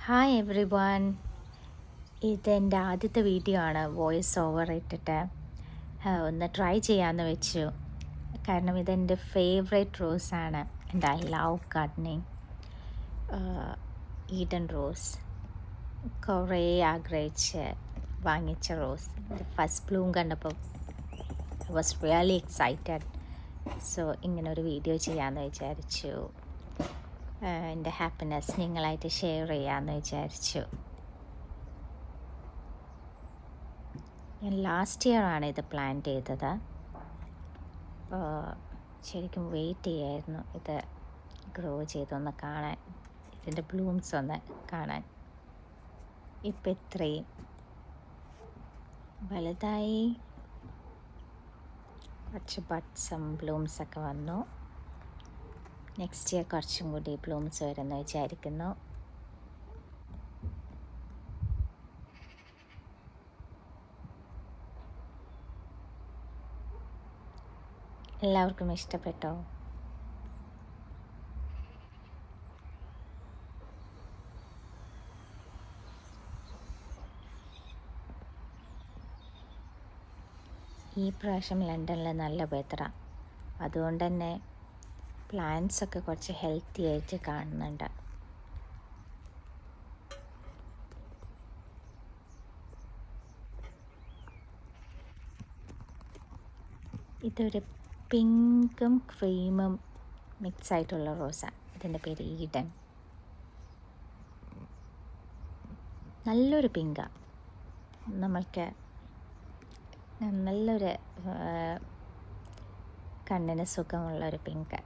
Hi every one. ഇതെൻ്റെ ആദ്യത്തെ video ആണ് വോയിസ് ഓവർ ഇട്ടിട്ട് ഒന്ന് ട്രൈ ചെയ്യാമെന്ന് വെച്ചു. കാരണം ഇതെൻ്റെ ഫേവറേറ്റ് റോസാണ് and I love gardening. Eden rose കുറേ ആഗ്രഹിച്ച് വാങ്ങിച്ച റോസ്. ഫസ്റ്റ് ബ്ലൂം കണ്ടപ്പോൾ I was really excited. So ഇങ്ങനൊരു വീഡിയോ ചെയ്യാമെന്ന് വിചാരിച്ചു. എൻ്റെ ഹാപ്പിനെസ് നിങ്ങളായിട്ട് ഷെയർ ചെയ്യാമെന്ന് വിചാരിച്ചു. ഞാൻ ലാസ്റ്റ് ഇയറാണ് ഇത് പ്ലാൻ ചെയ്തത്. ശരിക്കും വെയിറ്റ് ചെയ്യായിരുന്നു ഇത് ഗ്രോ ചെയ്തൊന്ന് കാണാൻ, ഇതിൻ്റെ ബ്ലൂംസ് ഒന്ന് കാണാൻ. ഇപ്പം ഇത്രയും വലുതായി, കുറച്ച് ബഡ്സും ബ്ലൂംസൊക്കെ വന്നു. നെക്സ്റ്റ് ഇയർ കുറച്ചും കൂടി ബ്ലൂംസ് വരുമെന്ന് വിചാരിക്കുന്നു. എല്ലാവർക്കും ഇഷ്ടപ്പെട്ടോ? ഈ പ്രാവശ്യം ലണ്ടനിൽ നല്ല വെതറാണ്, അതുകൊണ്ട് തന്നെ പ്ലാന്റ്സൊക്കെ കുറച്ച് ഹെൽത്തി ആയിട്ട് കാണുന്നുണ്ട്. ഇതൊരു പിങ്കും ക്രീമും മിക്സ് ആയിട്ടുള്ള റോസാണ്. ഇതിൻ്റെ പേര് ഈഡൻ. നല്ലൊരു പിങ്കാണ്, നമ്മൾക്ക് നല്ലൊരു കണ്ണിന് സുഖമുള്ളൊരു പിങ്ക്.